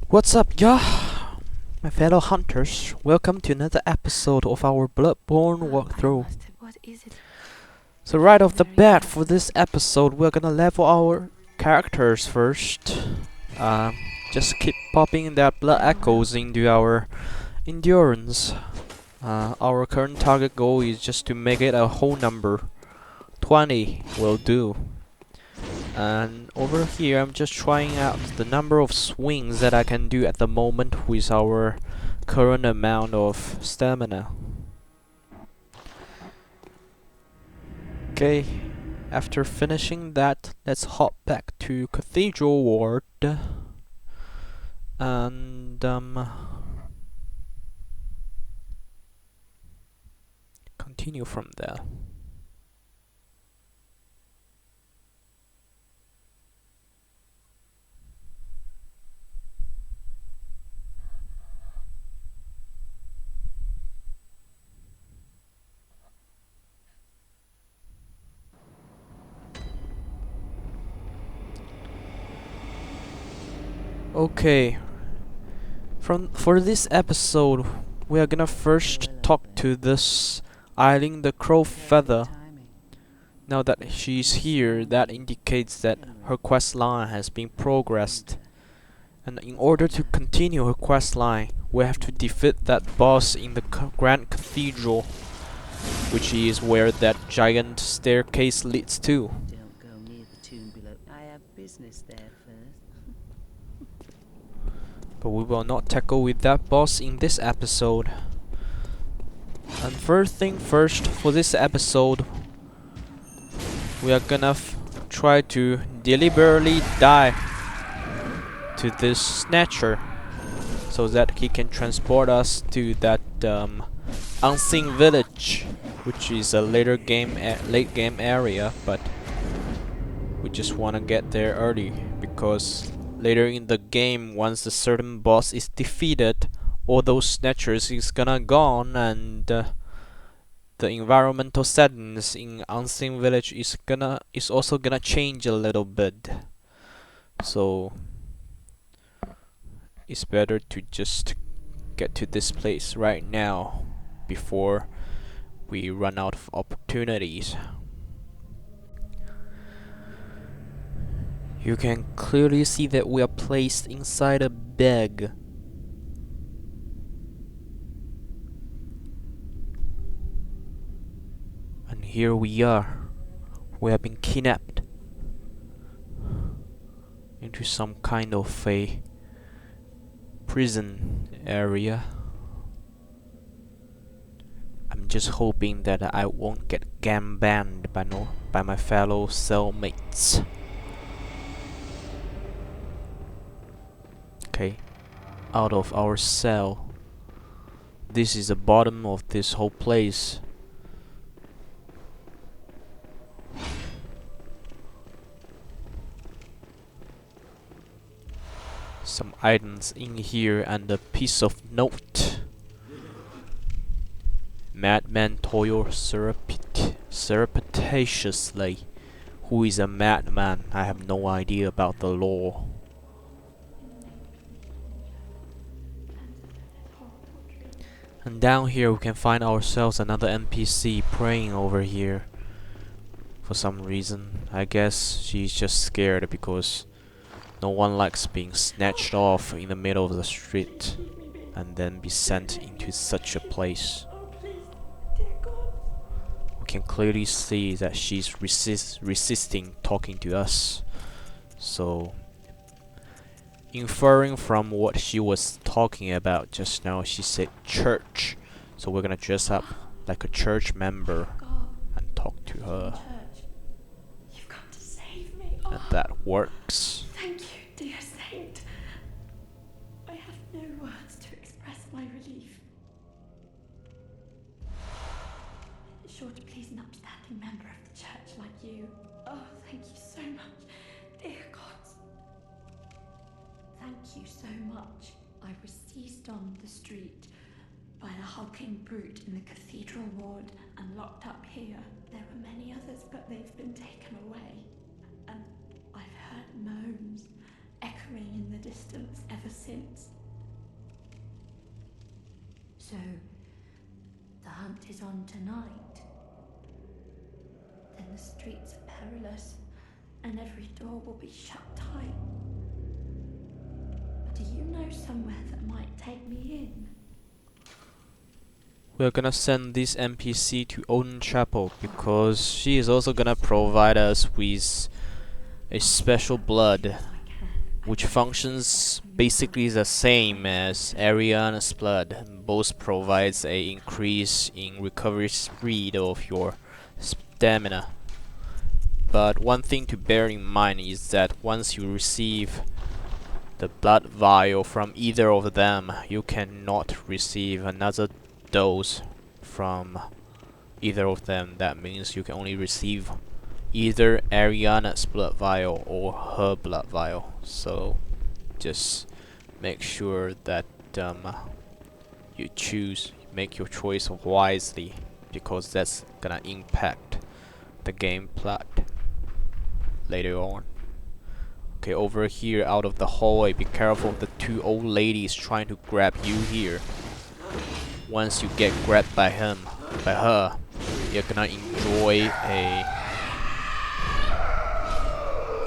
What's up, y'all? My fellow hunters, welcome to another episode of our Bloodborne walkthrough. What is it? So right off the bat for this episode, we're gonna level our characters first. Just keep popping that blood echoes into our endurance. Our current target goal is just to make it a whole number. 20 will do. And over here I'm just trying out the number of swings that I can do at the moment with our current amount of stamina. Okay, after finishing that, let's hop back to Cathedral Ward and continue from there. Okay, for this episode, we are gonna first talk to this Eileen the Crow Feather. Now that she's here, that indicates that her quest line has been progressed. And in order to continue her quest line, we have to defeat that boss in the Grand Cathedral, which is where that giant staircase leads to. Don't go near the tomb below. I have business there first. But we will not tackle with that boss in this episode. And first thing first, for this episode, we are gonna try to deliberately die to this snatcher, so that he can transport us to that unseen village, which is a late game area, but we just wanna get there early because later in the game, once a certain boss is defeated, all those snatchers is gonna gone, and the environmental settings in Unseen Village is also gonna change a little bit. So it's better to just get to this place right now before we run out of opportunities. You can clearly see that we are placed inside a bag. And here we are. We have been kidnapped into some kind of a prison area. I'm just hoping that I won't get banned by my fellow cellmates. Okay, out of our cell. This is the bottom of this whole place. Some items in here and a piece of note. Madman toil surreptitiously. Who is a madman? I have no idea about the law. And down here we can find ourselves another NPC praying over here. For some reason, I guess she's just scared because no one likes being snatched off in the middle of the street and then be sent into such a place. We can clearly see that she's resisting talking to us. So, inferring from what she was talking about just now, she said church. So we're gonna dress up like a church member and talk to her. You've come to save me. And that works. Thank you, dear saint. I have no words to express my relief. Sure to please an upstanding member of the church like you. Oh, thank you so much, dear gods. Thank you so much. I was seized on the street by the hulking brute in the cathedral ward and locked up here. There were many others, but they've been taken away. And I've heard moans echoing in the distance ever since. since. So, the hunt is on tonight. Then the streets are perilous, and every door will be shut tight. But do you know somewhere that might take me in? We're gonna send this NPC to Odin Chapel because she is also gonna provide us with a special blood which functions basically the same as Ariana's blood. Both provides a increase in recovery speed of your stamina. But one thing to bear in mind is that once you receive the blood vial from either of them, you cannot receive another dose from either of them. That means you can only receive either Ariana's blood vial or her blood vial. So just make sure that you make your choice wisely, because that's gonna impact the game plot later on. Okay, over here out of the hallway, be careful of the two old ladies trying to grab you here. Once you get grabbed by her, you're gonna enjoy a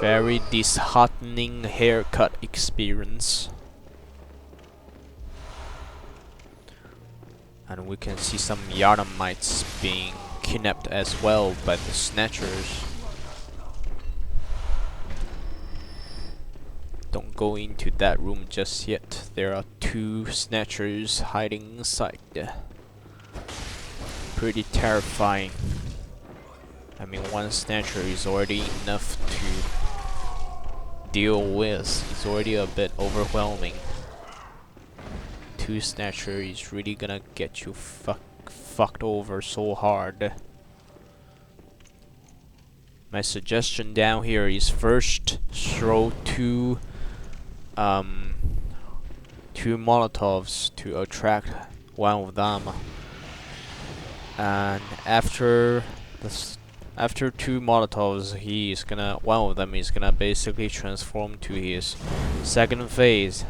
very disheartening haircut experience. And we can see some Yharnamites being kidnapped as well by the Snatchers. Don't go into that room just yet. There are two Snatchers hiding inside. Pretty terrifying. I mean, one Snatcher is already enough to deal with. It's already a bit overwhelming. Two Snatcher is really gonna get you fucked over so hard. My suggestion down here is first throw two Molotovs to attract one of them, and after two Molotovs, one of them is gonna basically transform to his second phase.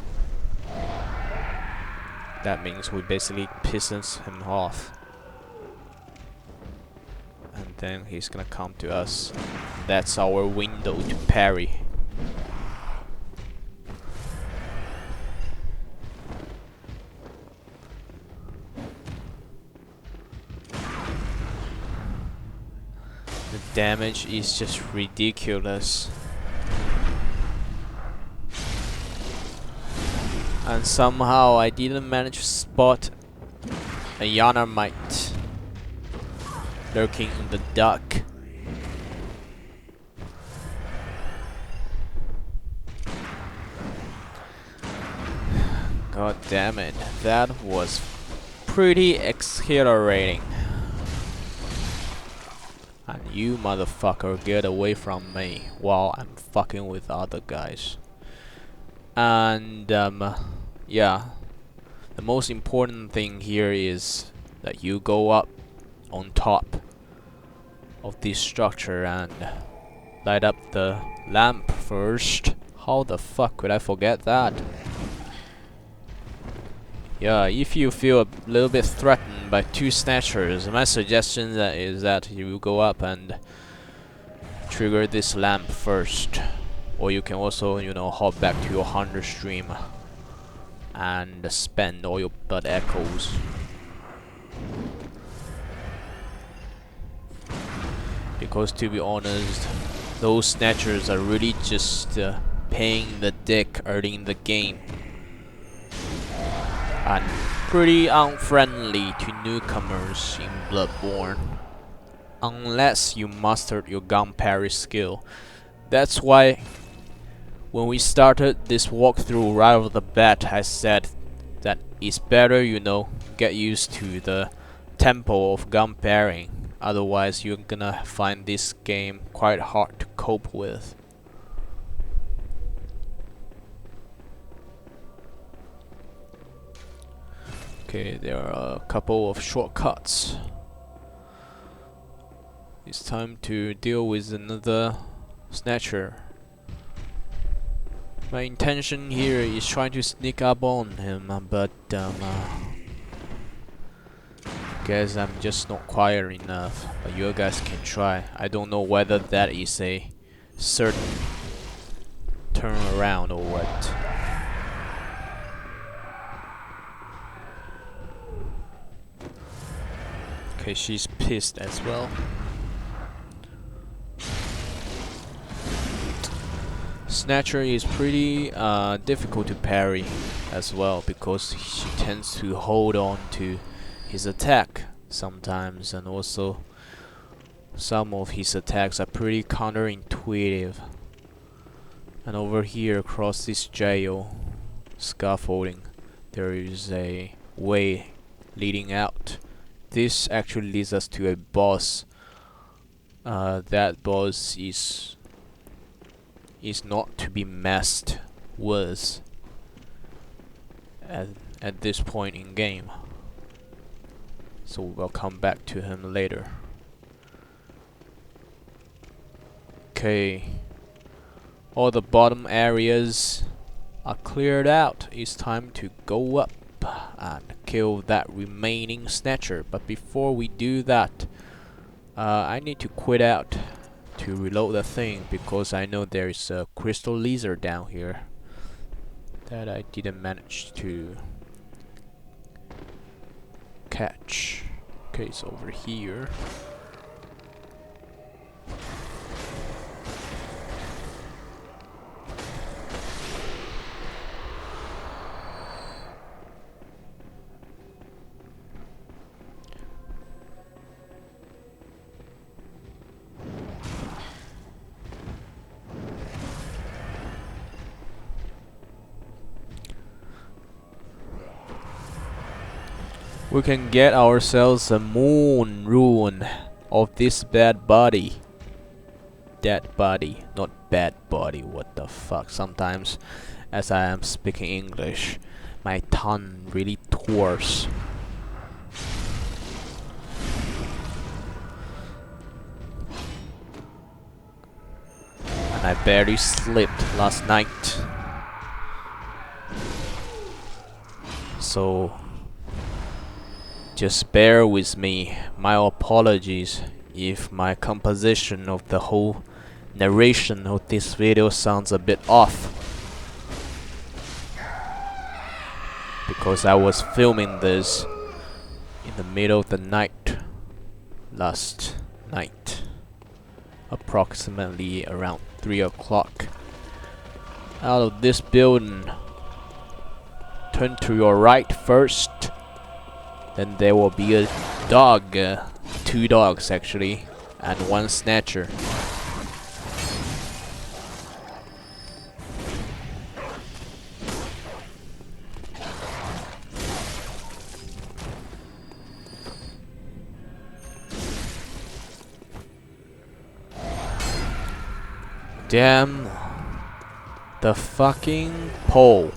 That means we basically pisses him off, and then he's gonna come to us. That's our window to parry. The damage is just ridiculous. And somehow I didn't manage to spot a Yharnamite lurking in the dark. God damn it, that was pretty exhilarating. And you motherfucker, get away from me while I'm fucking with other guys. And yeah, the most important thing here is that you go up on top of this structure and light up the lamp first. How the fuck could I forget that? Yeah, if you feel a little bit threatened by two Snatchers, my suggestion is that you go up and trigger this lamp first. Or you can also, hop back to your Hunter stream and spend all your blood echoes. Because to be honest, those Snatchers are really just paying the dick early in the game. And pretty unfriendly to newcomers in Bloodborne. Unless you mastered your gun parry skill. That's why when we started this walkthrough right off the bat, I said that it's better, get used to the tempo of gun parrying. Otherwise, you're gonna find this game quite hard to cope with. Okay, there are a couple of shortcuts. It's time to deal with another Snatcher. My intention here is trying to sneak up on him, but guess I'm just not quiet enough. But you guys can try. I don't know whether that is a certain turn around or what. Okay, she's pissed as well. Snatcher is pretty difficult to parry as well because she tends to hold on to his attack sometimes, and also some of his attacks are pretty counterintuitive. And over here across this jail scaffolding there is a way leading out. This actually leads us to a boss. That boss is not to be messed with at this point in game. So we'll come back to him later. Okay. All the bottom areas are cleared out. It's time to go up and kill that remaining snatcher. But before we do that, I need to quit out to reload the thing because I know there is a crystal lizard down here that I didn't manage to catch. Okay, it's over here. We can get ourselves a moon rune of this bad body. Dead body, not bad body. What the fuck? Sometimes, as I am speaking English, my tongue really twirls. And I barely slept last night. So just bear with me. My apologies if my composition of the whole narration of this video sounds a bit off, because I was filming this in the middle of the night last night, approximately around 3 o'clock. Out of this building, turn to your right first. Then there will be a dog, 2 dogs actually, and 1 snatcher. Damn the fucking pole.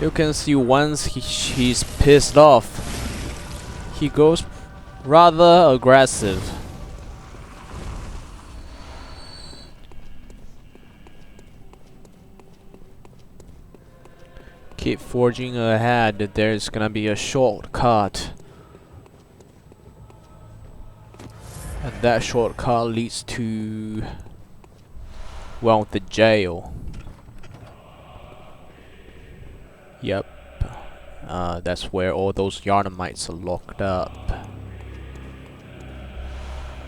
You can see once he's pissed off, he goes rather aggressive. Keep forging ahead, there's gonna be a shortcut. And that shortcut leads to, well, the jail. Yep. That's where all those Yarnamites are locked up.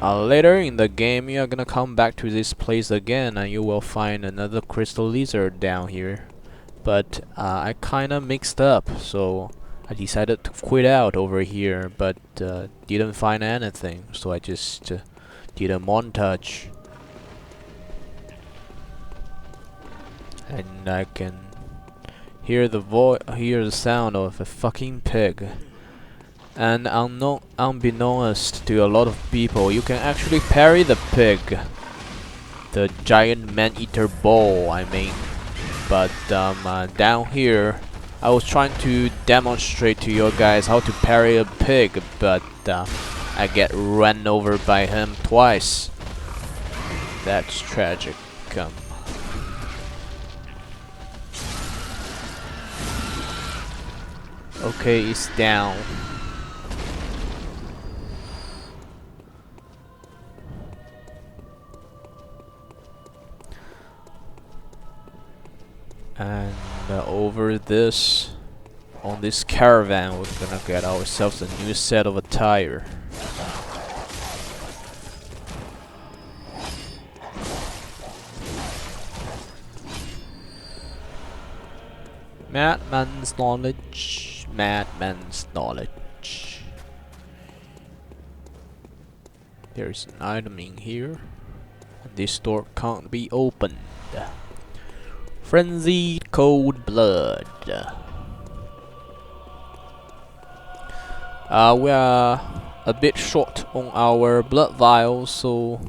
Later in the game, you're gonna come back to this place again and you will find another crystal lizard down here. But I kinda mixed up, so I decided to quit out over here, but didn't find anything, so I just did a montage. And I can hear the sound of a fucking pig. And unbeknownst to a lot of people, you can actually parry the pig, the giant man-eater ball, I mean. But down here, I was trying to demonstrate to you guys how to parry a pig, but I get run over by him twice. That's tragic. Okay, it's down. And over this, on this caravan, we're gonna get ourselves a new set of attire. Madman's knowledge. Madman's knowledge. There's an item in here. And this door can't be opened. Frenzied cold blood. We are a bit short on our blood vials, so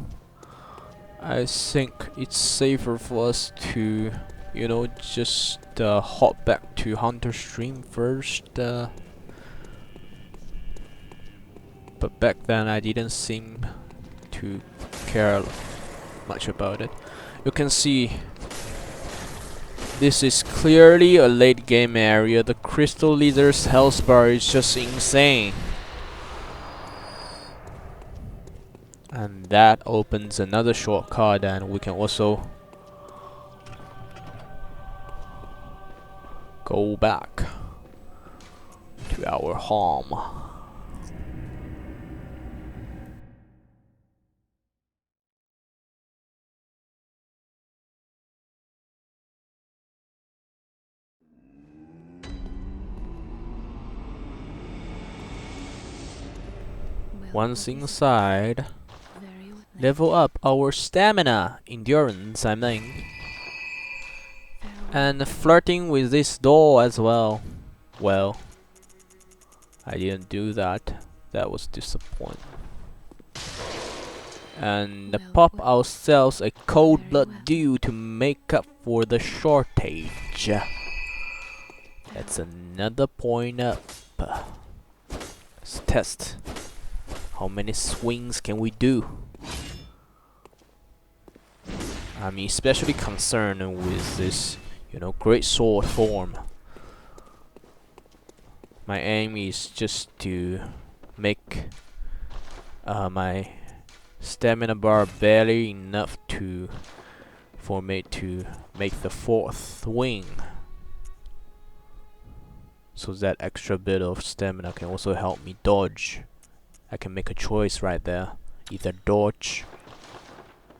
I think it's safer for us to, you know, just hop back to Hunter Stream first. But back then I didn't seem to care much about it. You can see this is clearly a late game area. The Crystal Leader's health bar is just insane. And that opens another shortcut, and we can also go back to our home. Once inside, level up our stamina, endurance, I mean. And flirting with this door as well. Well, I didn't do that. That was disappointing. And pop ourselves a cold blood dew to make up for the shortage. That's another point up. Let's test. How many swings can we do? I'm especially concerned with this, you know, great sword form. My aim is just to make my stamina bar barely enough for me to make the fourth swing. So that extra bit of stamina can also help me dodge. I can make a choice right there, either dodge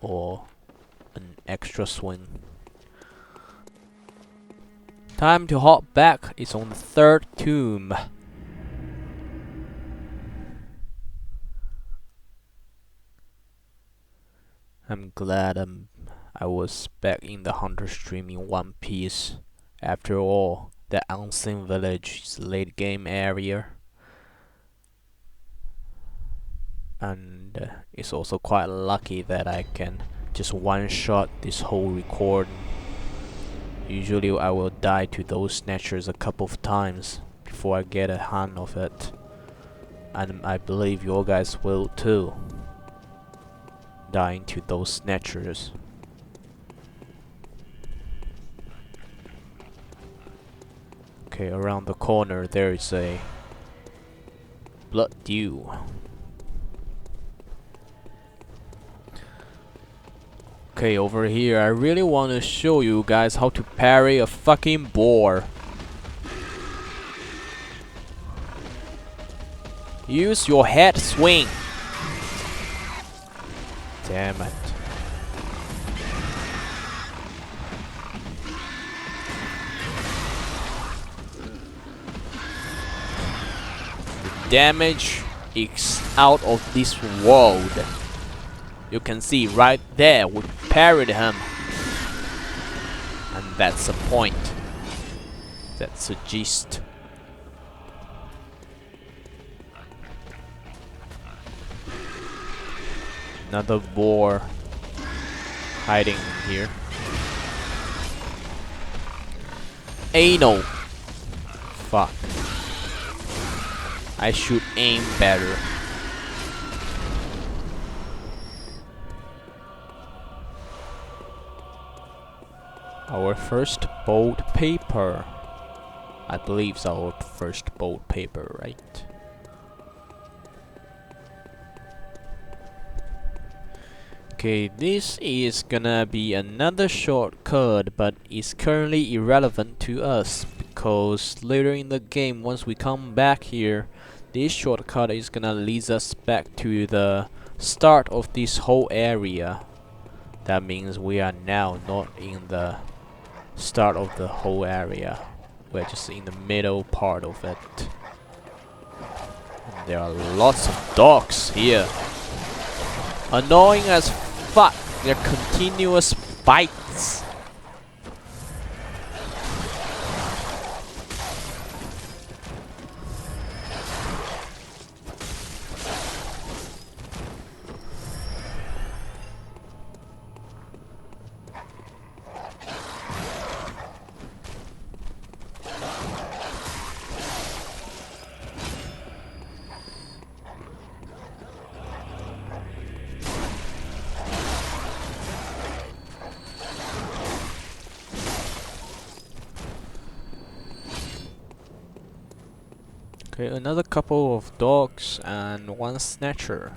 or an extra swing. Time to hop back. It's on the third tomb. I'm glad I was back in the Hunter Stream in one piece. After all, the Unseen Village is a late game area. And it's also quite lucky that I can just one-shot this whole recording. Usually I will die to those snatchers a couple of times before I get a hand of it. And I believe you guys will too. Dying to those snatchers. Okay, around the corner there is a blood dew. Okay, over here, I really want to show you guys how to parry a fucking boar. Use your head swing. Damn it. The damage is out of this world. You can see right there, we parried him. And that's the point. That's the gist. Another boar hiding here. Anal. Fuck. I should aim better. Our first bold paper. I believe it's our first bold paper, right? Okay, this is gonna be another shortcut, but it's currently irrelevant to us because later in the game, once we come back here, this shortcut is gonna lead us back to the start of this whole area. That means we are now not in the start of the whole area. We're just in the middle part of it. And there are lots of dogs here. Annoying as fuck. They're continuous bites. Okay, another couple of dogs and one snatcher.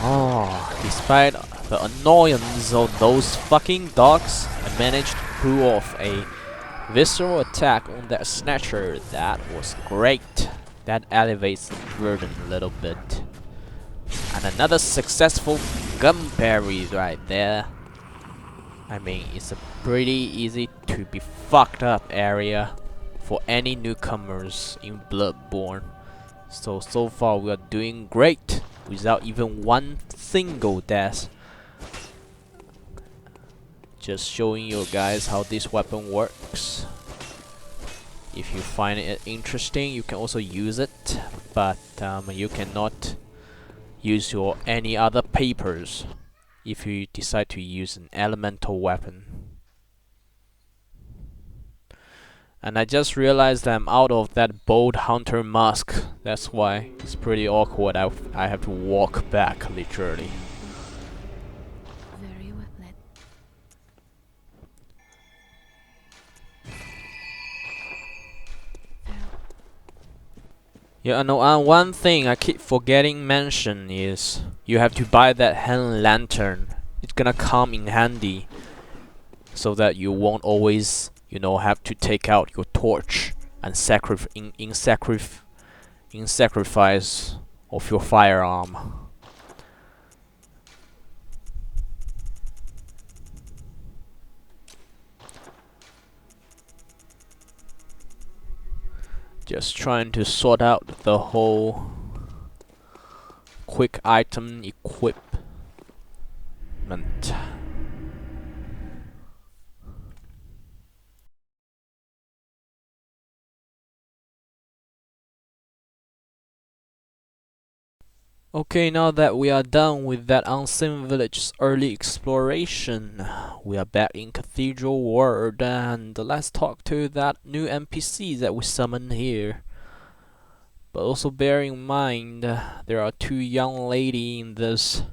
Oh, despite the annoyance of those fucking dogs, I managed to pull off a visceral attack on that snatcher. That was great. That elevates the burden a little bit. And another successful gun parry right there. I mean, it's a pretty easy to be fucked up area for any newcomers in Bloodborne. So far we are doing great without even one single death. Just showing you guys how this weapon works. If you find it interesting, you can also use it, but you cannot use your any other papers if you decide to use an elemental weapon. And I just realized that I'm out of that bold hunter mask. That's why it's pretty awkward. I have to walk back literally. Very well then. Yeah, no, one thing I keep forgetting mention is you have to buy that hand lantern. It's gonna come in handy so that you won't always, you know, have to take out your torch and in sacrifice of your firearm. Just trying to sort out the whole quick item equipment. Okay, now that we are done with that unseen village's early exploration, we are back in Cathedral World, and let's talk to that new NPC that we summoned here. But also bear in mind, there are two young ladies in this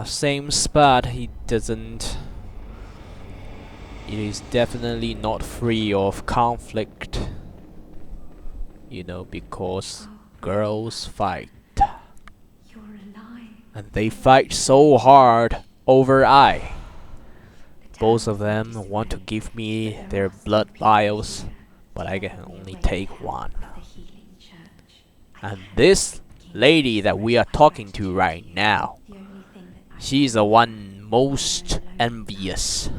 same spot. It is definitely not free of conflict, you know, because girls fight. And they fight so hard over I. Both of them want to give me their blood vials, but I can only take one. And this lady that we are talking to right now, she's the one most envious.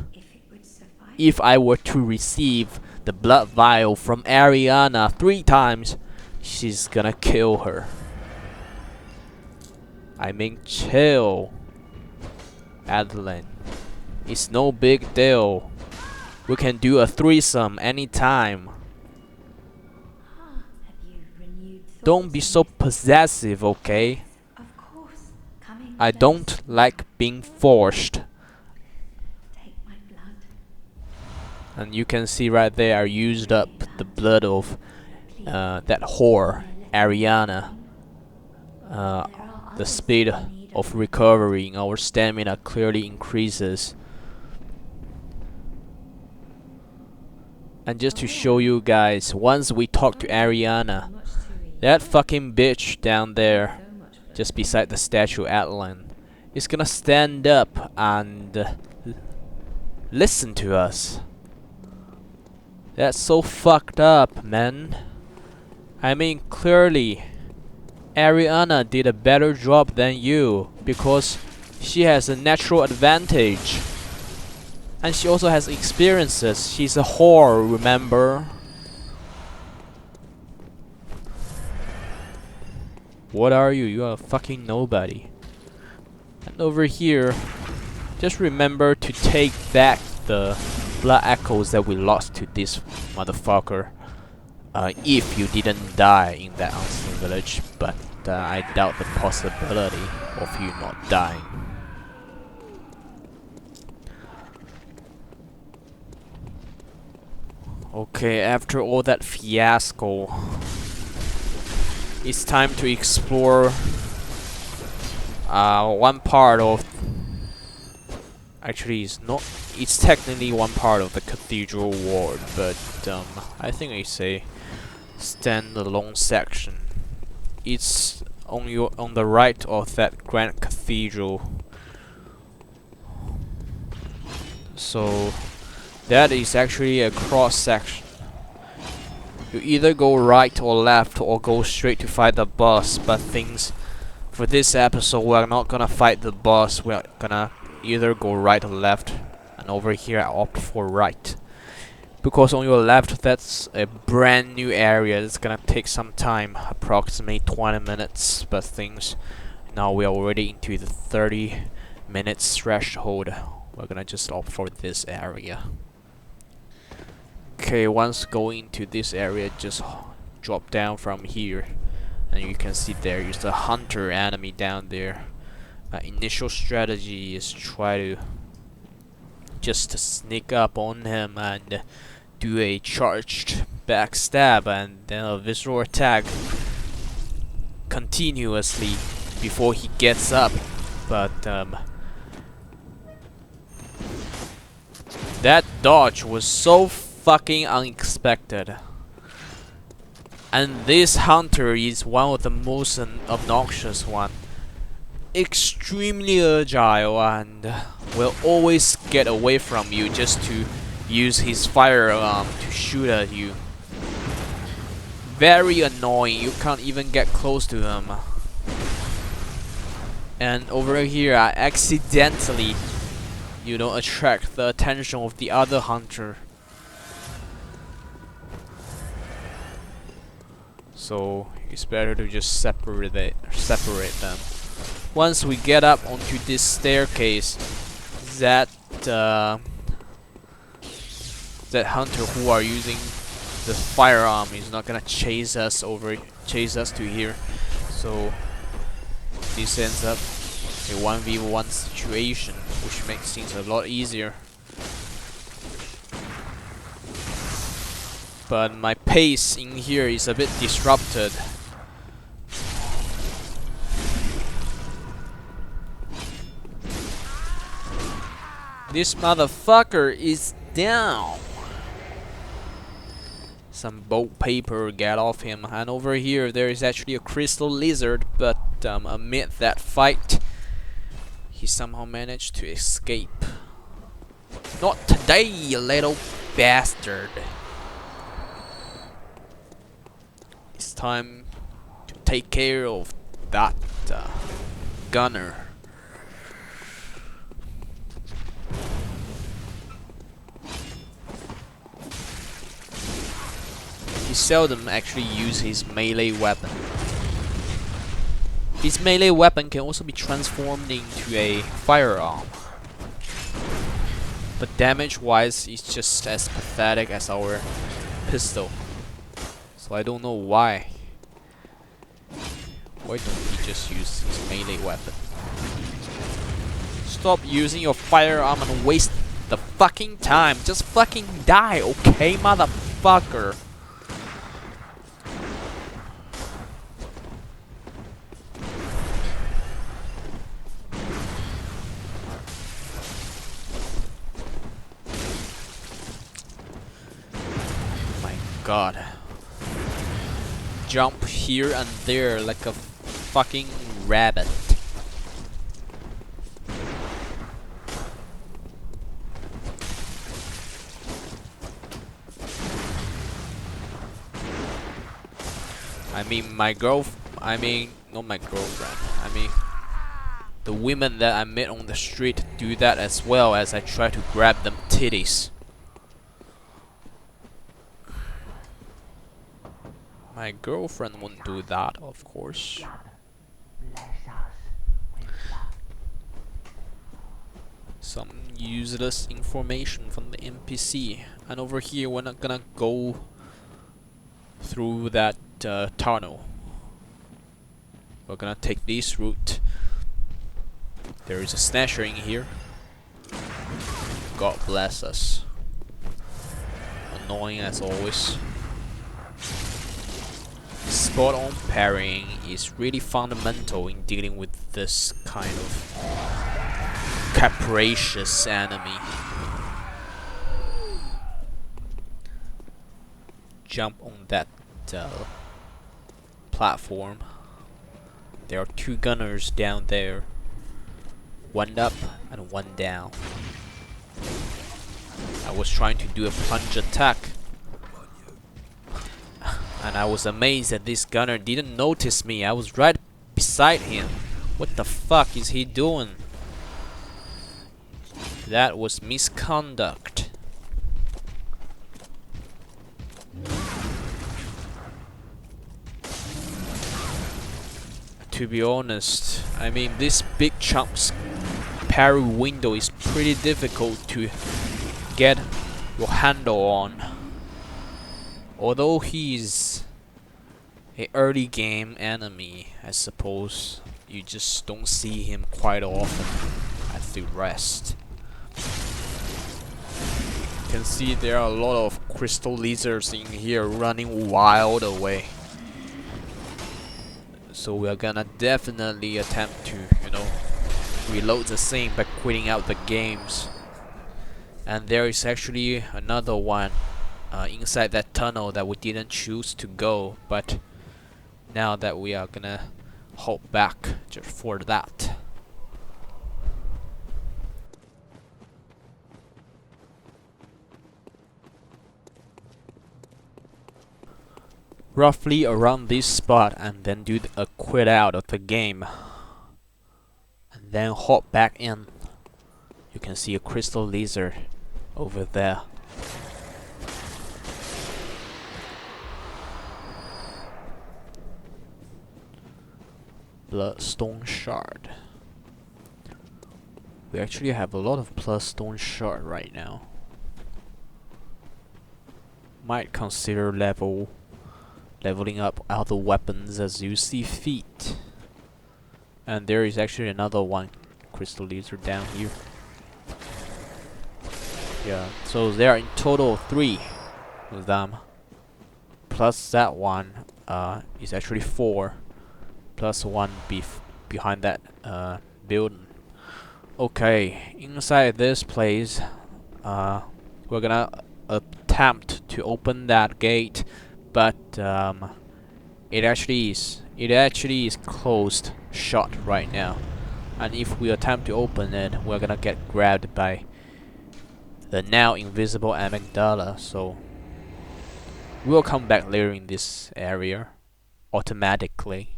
If I were to receive the blood vial from Ariana 3 times, she's gonna kill her. I mean, chill, Adeline. It's no big deal. We can do a threesome anytime. Don't be so possessive, okay? I don't like being forced. And you can see right there, I used up the blood of that whore, Ariana. The speed of recovery in our stamina clearly increases. And just to show you guys, once we talk to Ariana, that fucking bitch down there, just beside the statue Atlan, is gonna stand up and listen to us. That's so fucked up, man. I mean, clearly, Ariana did a better job than you because she has a natural advantage. And she also has experiences. She's a whore, remember? What are you? You are a fucking nobody. And over here, just remember to take back the blood echoes that we lost to this motherfucker. If you didn't die in that unseen village, but I doubt the possibility of you not dying. Okay, after all that fiasco, it's time to explore one part of... Actually, it's technically one part of the cathedral ward, but I think it's a stand-alone section. It's on the right of that grand cathedral. So that is actually a cross section. You either go right or left or go straight to fight the boss, but things for this episode we're not gonna fight the boss, we're gonna either go right or left, and over here I opt for right. Because on your left that's a brand new area, it's gonna take some time, approximately 20 minutes, but things now we are already into the 30 minutes threshold. We're gonna just opt for this area. Okay, once going to this area, just drop down from here, and you can see there is the hunter enemy down there. Initial strategy is try to just sneak up on him and do a charged backstab and then a visual attack continuously before he gets up. But that dodge was so fucking unexpected. And this hunter is one of the most obnoxious one. Extremely agile and will always get away from you just to use his firearm to shoot at you. Very annoying, you can't even get close to him. And over here I accidentally, attract the attention of the other hunter. So it's better to just separate them. Once we get up onto this staircase, that hunter who are using the firearm is not gonna chase us to here. So this ends up a 1v1 situation, which makes things a lot easier. But my pace in here is a bit disrupted. This motherfucker is down. Some bolt paper get off him, and over here there is actually a crystal lizard, but amid that fight he somehow managed to escape. Not today, you little bastard. It's time to take care of that gunner. He seldom actually uses his melee weapon. His melee weapon can also be transformed into a firearm. But damage wise, it's just as pathetic as our pistol. So I don't know why. Why don't he just use his melee weapon? Stop using your firearm and waste the fucking time. Just fucking die, okay, motherfucker? My god. Jump here and there like a fucking rabbit. Not my girlfriend. The women that I met on the street do that as well as I try to grab them titties. My girlfriend wouldn't do that, of course. Some useless information from the NPC. And over here, we're not gonna go through that tunnel. We're gonna take this route. There is a snatcher in here. God bless us. Annoying as always. Spot on parrying is really fundamental in dealing with this kind of capricious enemy. Jump on that platform. There are two gunners down there. One up and one down. I was trying to do a plunge attack. And I was amazed that this gunner didn't notice me. I was right beside him. What the fuck is he doing? That was misconduct. To be honest, this big chump's parry window is pretty difficult to get your handle on. Although he's an early game enemy, I suppose you just don't see him quite often at the rest. You can see there are a lot of crystal lizards in here running wild away. So we're gonna definitely attempt to, reload the same by quitting out the games. And there is actually another one inside that tunnel that we didn't choose to go, but now that we are gonna hop back just for that. Roughly around this spot, and then do a quit out of the game, and then hop back in. You can see a crystal lizard over there. Bloodstone shard. We actually have a lot of bloodstone shard right now. Might consider leveling up other weapons as you see fit. And there is actually another one crystal lizard down here. Yeah, so there are in total 3 of them. Plus that one is actually 4. Plus one behind that building. Okay, inside this place, we're gonna attempt to open that gate, but it actually is closed shut right now. And if we attempt to open it, we're gonna get grabbed by the now invisible amygdala. So we'll come back later in this area automatically.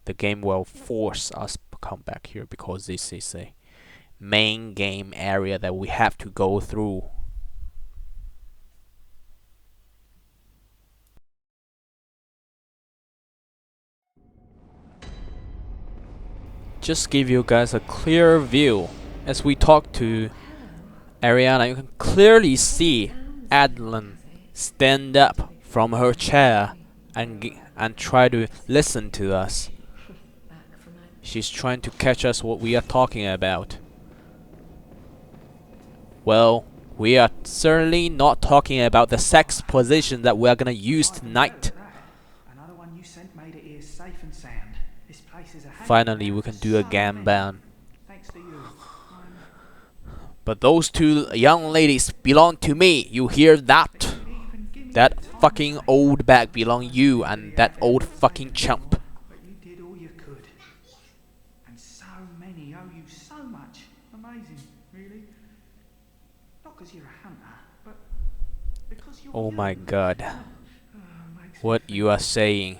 The game will force us to come back here because this is a main game area that we have to go through. Just give you guys a clear view. As we talk to Ariana, you can clearly see Adeline stand up from her chair and try to listen to us. She's trying to catch us what we are talking about. Well, we are certainly not talking about the sex position that we are gonna use tonight. Another one you sent made it here safe and sound. This place is a haven Finally, now we for can do a so game many. ban. Thanks to you. But those two young ladies belong to me. You hear that? Even give me That the time fucking of day. old bag belong you Really and that have old everything fucking taken chump. before, but you did all you could. And so many owe you so much. Amazing, really. Not because you're a hunter, but because you're Oh my you. god. Makes me What think you are saying.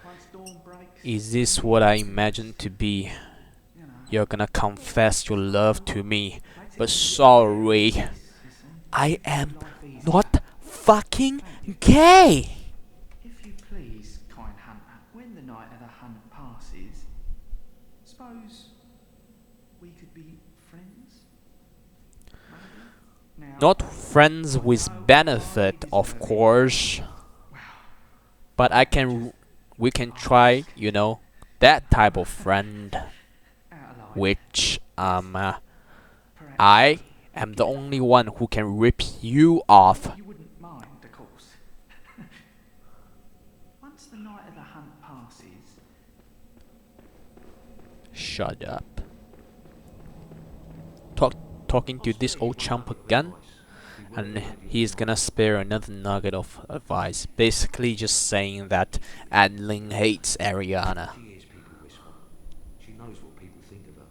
once dawn breaks, Is this what I imagined to be? you know, You're gonna confess your love to me. makes it But easier. sorry, You see, I makes am life easier. not fucking gay. If you please, kind hunter, when the night of the hunt passes, suppose we could be friends? Maybe? Now, Not friends with benefit, of course. But we can try, you know, that type of friend. out of line, Which, perhaps I am the only one who can rip you off. you wouldn't mind, of course. Once the night of the hunt passes, Shut up. Talking to this old chump again, and he's gonna spare another nugget of advice. Basically, just saying that Adeline hates Ariana. She hears people whisper. She knows what people think of her.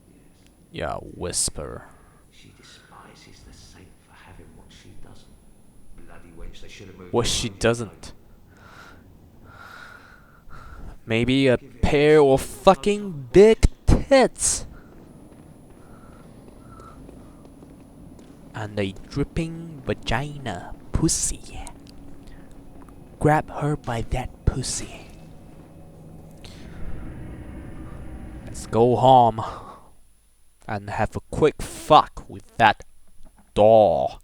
Yes, Yeah, whisper. she despises the saint for having what she doesn't. Bloody wench, they should have moved. What her she on, doesn't. Maybe a pair of fucking big tits. And a dripping vagina pussy. Grab her by that pussy. Let's go home and have a quick fuck with that doll.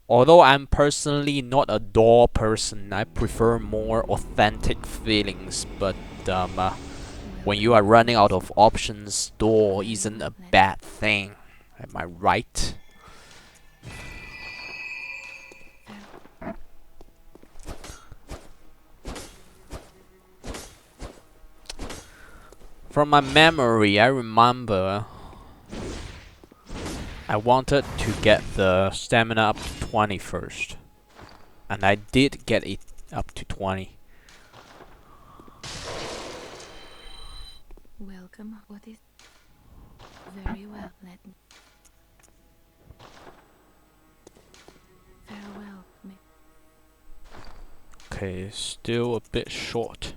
Although I'm personally not a doll person, I prefer more authentic feelings, but when you are running out of options, doll isn't a bad thing. Am I right? From my memory, I remember I wanted to get the stamina up to 20 first. And I did get it up to 20. Welcome. What is... Very well, let me... Farewell, Okay, still a bit short.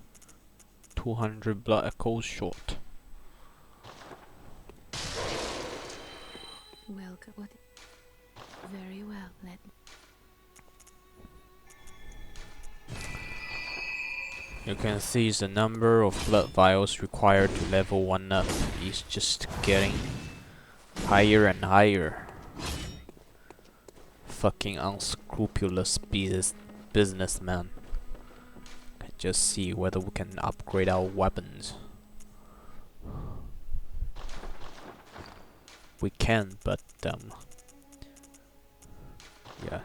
200 blood echoes short. Welcome. What is... Very well, let me... You can see the number of blood vials required to level 1 up is just getting higher and higher. Fucking unscrupulous businessman. Can just see whether we can upgrade our weapons. We can, but yeah,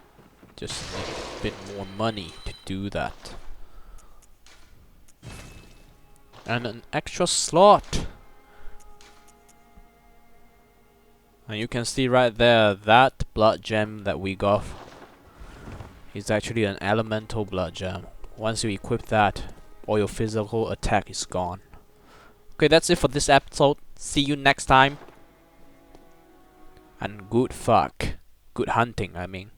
just need a bit more money to do that. And an extra slot. And you can see right there that blood gem that we got is actually an elemental blood gem. Once you equip that, all your physical attack is gone. Okay, that's it for this episode. See you next time. And good fuck. Good hunting, I mean.